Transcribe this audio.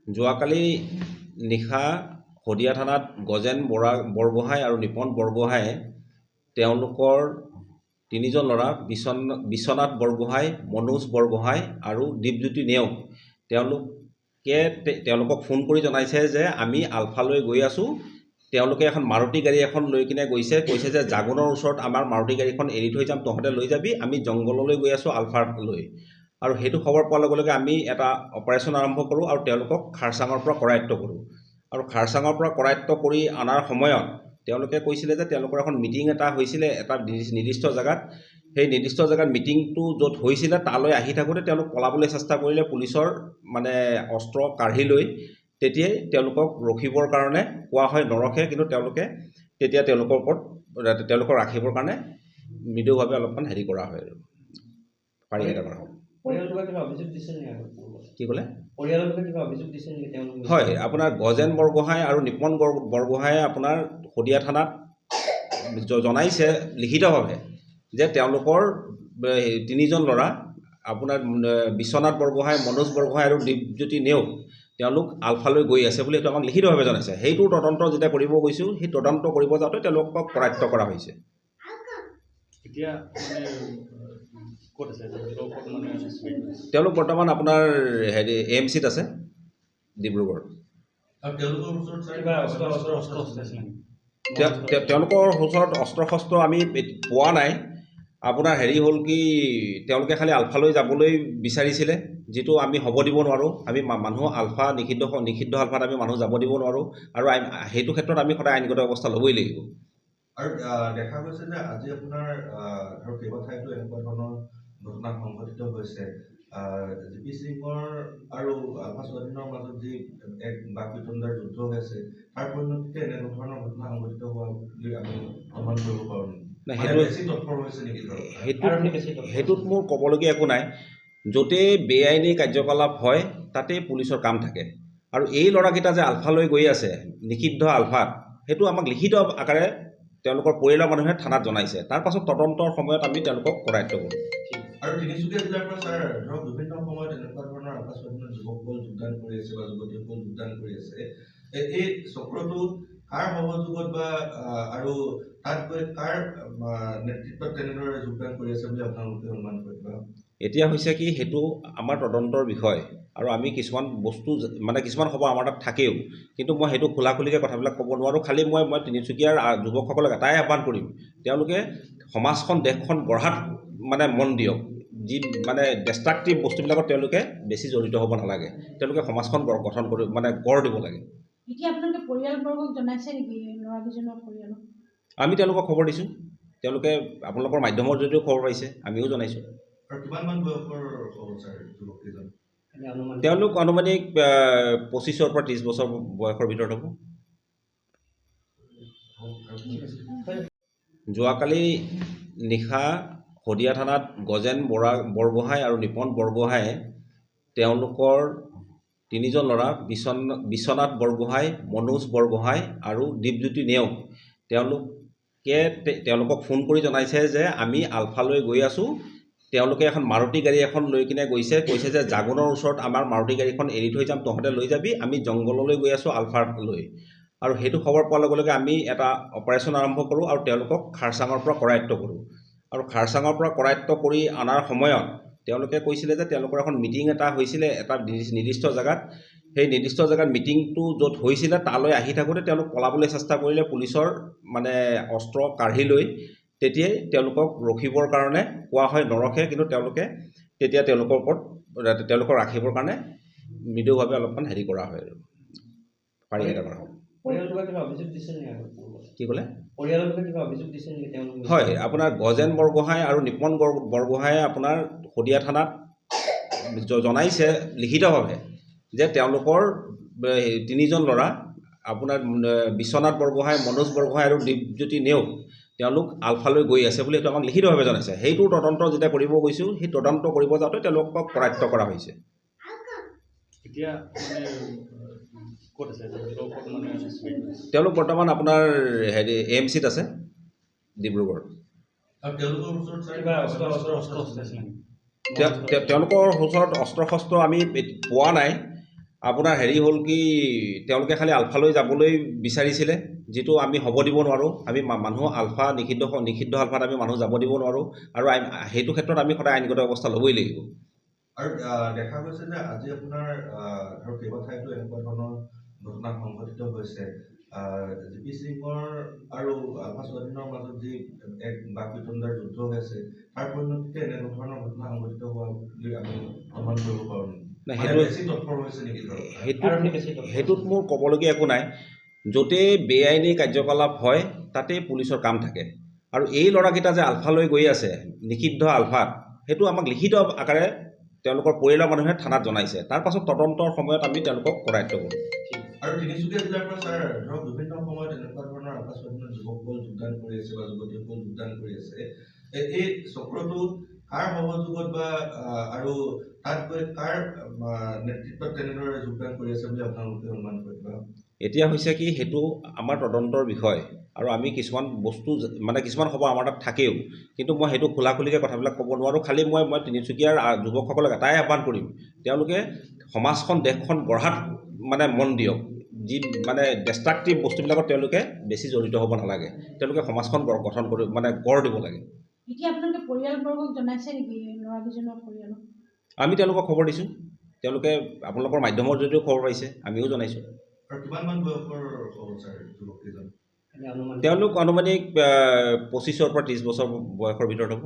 যোৱাকালি নিশা শদিয়া থানাত গজেন বৰগোহাঁই আৰু নিপন বৰগোহাঁয়ে তেওঁলোকৰ তিনিজন ল'ৰা বিশ্বনাথ বৰগোহাঁই, মনোজ বৰগোহাঁই আৰু দীপজ্যোতি নেওগ তেওঁলোকক ফোন কৰি জনাইছে যে আমি আলফালৈ গৈ আছোঁ। তেওঁলোকে এখন মাৰুতি গাড়ী এখন লৈ কিনে কৈছে যে জাগোনৰ ওচৰত আমাৰ মাৰুতি গাড়ীখন এৰি থৈ যাম, তহঁতে লৈ যাবি, আমি জংঘললৈ গৈ আছোঁ আলফালৈ। আৰু সেইটো খবৰ পোৱাৰ লগে লগে আমি এটা অপাৰেশ্যন আৰম্ভ কৰোঁ আৰু তেওঁলোকক খাৰচাঙৰ পৰা কৰায়ত্ব কৰোঁ। আৰু খাৰচাঙৰ পৰা কৰায়ত্ব কৰি অনাৰ সময়ত তেওঁলোকে কৈছিলে যে তেওঁলোকৰ এখন মিটিং এটা হৈছিলে এটা নিৰ্দিষ্ট জেগাত। সেই নিৰ্দিষ্ট জেগাত মিটিংটো য'ত হৈছিলে তালৈ আহি থাকোঁতে তেওঁলোক পলাবলৈ চেষ্টা কৰিলে পুলিচৰ অস্ত্ৰ কাঢ়ি লৈ। তেতিয়াই তেওঁলোকক ৰখিবৰ কাৰণে কোৱা হয়, নৰখে, কিন্তু তেতিয়া তেওঁলোকৰ ওপৰত তেওঁলোকক ৰাখিবৰ কাৰণে মৃদুভাৱে অলপমান কৰা হয় আৰু পাৰি এটা কৰা হয়। কি ক'লে? হয়, আপোনাৰ গজেন বৰগোহাঁই আৰু নিপন বৰগোহাঁয়ে আপোনাৰ শদিয়া থানাত জনাইছে লিখিতভাৱে যে তেওঁলোকৰ তিনিজন ল'ৰা আপোনাৰ বিশ্বনাথ বৰগোহাঁই, মনোজ বৰগোহাঁই আৰু দীপজ্যোতি নেওগ তেওঁলোক আলফালৈ গৈ আছে বুলি সেইটো আমাক লিখিতভাৱে জনাইছে। সেইটো তদন্ত যেতিয়া কৰিব গৈছোঁ, সেই তদন্ত কৰিব যাওঁতে তেওঁলোকক কৰায়ত্ব কৰা হৈছে। তেওঁলোক বৰ্তমান আপোনাৰ AMCত আছে, ডিব্ৰুগড়। তেওঁলোকৰ ওচৰত অস্ত্ৰ শস্ত্ৰ আমি পোৱা নাই। আপোনাৰ হ'ল কি, তেওঁলোকে খালি আলফালৈ যাবলৈ বিচাৰিছিলে, যিটো আমি হ'ব দিব নোৱাৰোঁ। আমি মানুহ আলফা নিষিদ্ধ আলফাত আমি মানুহ যাব দিব নোৱাৰোঁ। আৰু সেইটো ক্ষেত্ৰত আমি সদায় আইনগত ব্যৱস্থা ল'বই লাগিব। আৰু দেখা গৈছে যে আজি আপোনাৰ কেইবা ঠাইতো এনেকুৱা ধৰণৰ ঘটনা সংঘটিত হৈছে। জিপি সিঙৰ আৰু আলফা স্বাধীনৰ মাজত যি এক বাক বিতণ্ডাৰ যুদ্ধ হৈ আছে, তাৰ পৰিণতিতে এনে ধৰণৰ ঘটনা সংঘটিত হোৱা বুলি আমি অনুমান কৰিব পাৰোঁ নেকি? সেইটোত মোৰ ক'বলগীয়া একো নাই। য'তেই বেআইনী কাৰ্যকলাপ হয় তাতেই পুলিচৰ কাম থাকে। আৰু এই ল'ৰাকেইটা যে আলফালৈ গৈ আছে, নিষিদ্ধ আলফাত, সেইটো আমাক লিখিত আকাৰে তেওঁলোকৰ পৰিয়ালৰ মানুহে থানাত জনাইছে। তাৰ পাছত তদন্তৰ সময়ত আমি তেওঁলোকক কৰায়ত্ব কৰোঁ। আৰু তিনিচুকীয়া জিলাৰ পৰা ছাৰ বিভিন্ন সময়ত এনেকুৱা ধৰণৰ আলফা স্বাধীনৰ যুৱকসকল যোগদান কৰি আছে বা যুৱতীসকল যোগদান কৰি আছে। এই চক্ৰটো কাৰ সহযোগত বা আৰু তাত গৈ কাৰ নেতৃত্বত তেনেদৰে যোগদান কৰি আছে বুলি আপোনালোকে অনুমান কৰিব? এতিয়া হৈছে কি, সেইটো আমাৰ তদন্তৰ বিষয়। আৰু আমি কিছুমান বস্তু কিছুমান খবৰ আমাৰ তাত থাকেও, কিন্তু মই সেইটো খোলাখুলিকৈ কথাবিলাক ক'ব নোৱাৰোঁ। খালি মই তিনিচুকীয়াৰ যুৱকসকলক এটাই আহ্বান কৰিম, তেওঁলোকে সমাজখন দেশখন গঢ়াত মন দিয়ক। যি ডেষ্ট্ৰাকটিভ বস্তুবিলাকত তেওঁলোকে বেছি জড়িত হ'ব নালাগে। তেওঁলোকে সমাজখন গঠন কৰি গঢ় দিব লাগে। এতিয়া আপোনালোকে পৰিয়ালবৰ্গক জনাইছে নেকি ল'ৰাকেইজনৰ পৰিয়ালক? আমি তেওঁলোকক খবৰ দিছোঁ। তেওঁলোকে আপোনালোকৰ মাধ্যমৰ জৰিয়তেও খবৰ পাইছে, আমিও জনাইছোঁ। আৰু কিমানমান বয়সৰ হ'ব ছাৰ যুৱককেইজন? তেওঁলোক আনুমানিক 25ৰ পৰা 30 বছৰ বয়সৰ ভিতৰত হ'ব। যোৱাকালি নিশা শদিয়া থানাত গজেন বৰগোহাঁই আৰু নিপন বৰগোহাঁয়ে তেওঁলোকৰ তিনিজন ল'ৰা বিশ্বনাথ বৰগোহাঁই, মনোজ বৰগোহাঁই আৰু দীপজ্যোতি নেওগ তেওঁলোকক ফোন কৰি জনাইছে যে আমি আলফালৈ গৈ আছোঁ। তেওঁলোকে এখন মাৰুতি গাড়ী এখন লৈ কিনে কৈছে যে জাগোনৰ ওচৰত আমাৰ মাৰুতি গাড়ীখন এৰি থৈ যাম, তহঁতে লৈ যাবি, আমি জংঘললৈ গৈ আছোঁ আলফালৈ। আৰু সেইটো খবৰ পোৱাৰ লগে লগে আমি এটা অপাৰেশ্যন আৰম্ভ কৰোঁ আৰু তেওঁলোকক খাৰচাঙৰ পৰা কৰায়ত্ব কৰোঁ। আৰু খাৰচাঙৰ পৰা কৰায়ত্ব কৰি অনাৰ সময়ত তেওঁলোকে কৈছিলে যে তেওঁলোকৰ এখন মিটিং এটা হৈছিলে এটা নিৰ্দিষ্ট জেগাত। সেই নিৰ্দিষ্ট জেগাত মিটিংটো য'ত হৈছিলে তালৈ আহি থাকোঁতে তেওঁলোক পলাবলৈ চেষ্টা কৰিলে পুলিচৰ অস্ত্ৰ কাঢ়ি লৈ। তেতিয়াই তেওঁলোকক ৰখিবৰ কাৰণে কোৱা হয়, নৰখে, কিন্তু তেতিয়া তেওঁলোকৰ ওপৰত তেওঁলোকক ৰাখিবৰ কাৰণে মৃদুভাৱে অলপমান কৰা হয় আৰু পাৰি এটা কৰা হয়। কি ক'লে? হয়, আপোনাৰ গজেন বৰগোহাঁই আৰু নিপন বৰগোহাঁয়ে আপোনাৰ শদিয়া থানাত জনাইছে লিখিতভাৱে যে তেওঁলোকৰ তিনিজন ল'ৰা আপোনাৰ বিশ্বনাথ বৰগোহাঁই, মনোজ বৰগোহাঁই আৰু দীপজ্যোতি নেওগ তেওঁলোক আলফালৈ গৈ আছে বুলি সেইটো আমাক লিখিতভাৱে জনাইছে। সেইটো তদন্ত যেতিয়া কৰিব গৈছোঁ, সেই তদন্ত কৰিব যাওঁতে তেওঁলোকক কৰায়ত্ব কৰা হৈছে। তেওঁলোক বৰ্তমান আপোনাৰ AMCত আছে, ডিব্ৰুগড়। তেওঁলোকৰ ওচৰত অস্ত্ৰ শস্ত্ৰ আমি পোৱা নাই। আপোনাৰ হেৰি হ'ল কি তেওঁলোকে খালি আলফালৈ যাবলৈ বিচাৰিছিলে, যিটো আমি হ'ব দিব নোৱাৰোঁ। আমি মানুহ আলফা নিষিদ্ধ আলফাত আমি মানুহ যাব দিব নোৱাৰোঁ, আৰু সেইটো ক্ষেত্ৰত আমি সদায় আইনগত ব্যৱস্থা ল'বই লাগিব। আৰু দেখা গৈছে যে আজি আপোনাৰ ধৰক কেইবা ঠাইতো এনেকুৱা ধৰণৰ ঘটনা সংঘটিত হৈছে। জিপি সিঙৰ আৰু আলফা স্বাধীনৰ মাজত যি এক বাক বিতণ্ডাৰ যুদ্ধ হৈ আছে, তাৰ পৰিণতিতে এনে ধৰণৰ ঘটনা সংঘটিত হোৱা বুলি আমি অনুমান কৰিব পাৰোঁ নেকি? নাই, মানে সেইটো বেছি তৎপৰ হৈছে নেকি ধৰক? সেইটোত মোৰ ক'বলগীয়া একো নাই। য'তেই বেআইনী কাৰ্যকলাপ হয় তাতেই পুলিচৰ কাম থাকে। আৰু এই ল'ৰাকেইটা যে আলফালৈ গৈ আছে নিষিদ্ধ আলফাত, সেইটো আমাক লিখিত আকাৰে তেওঁলোকৰ পৰিয়ালৰ মানুহে থানাত জনাইছে। তাৰ পাছত তদন্তৰ সময়ত আমি তেওঁলোকক কৰায়ত্ব কৰোঁ। আৰু তিনিচুকীয়া জিলাৰ পৰা ছাৰ ধৰক বিভিন্ন সময়ত এনেকুৱা ধৰণৰ আলফা স্বাধীনৰ যুৱকসকল যোগদান কৰি আছে বা যুৱতীসকল যোগদান কৰি আছে। এই চক্ৰটো কাৰ সহযোগত বা আৰু তাত গৈ কাৰ নেতৃত্বত তেনেদৰে যোগদান কৰি আছে বুলি আপোনালোকে অনুমান কৰিব? এতিয়া হৈছে কি, সেইটো আমাৰ তদন্তৰ বিষয়, আৰু আমি কিছুমান বস্তু মানে কিছুমান খবৰ আমাৰ তাত থাকেও, কিন্তু মই সেইটো খোলাখুলিকৈ কথাবিলাক ক'ব নোৱাৰোঁ। খালি মই তিনিচুকীয়াৰ যুৱকসকলক এটাই আহ্বান কৰিম, তেওঁলোকে সমাজখন দেশখন গঢ়াত মানে মন দিয়ক। যি মানে ডেষ্ট্ৰাকটিভ বস্তুবিলাকত তেওঁলোকে বেছি জড়িত হ'ব নালাগে। তেওঁলোকে সমাজখন গঠন কৰি মানে গঢ় দিব লাগে। এতিয়া আপোনালোকে পৰিয়ালবৰ্গক জনাইছে নেকি ল'ৰাকেইজনৰ পৰিয়ালক? আমি তেওঁলোকক খবৰ দিছোঁ, তেওঁলোকে আপোনালোকৰ মাধ্যমৰ জৰিয়তেও খবৰ পাইছে, আমিও জনাইছোঁ। আৰু কিমানমান বয়সৰ হ'ব ছাৰ যুৱককেইজন? তেওঁলোক আনুমানিক 25-ৰ পৰা 30 বছৰ বয়সৰ ভিতৰত হ'ব।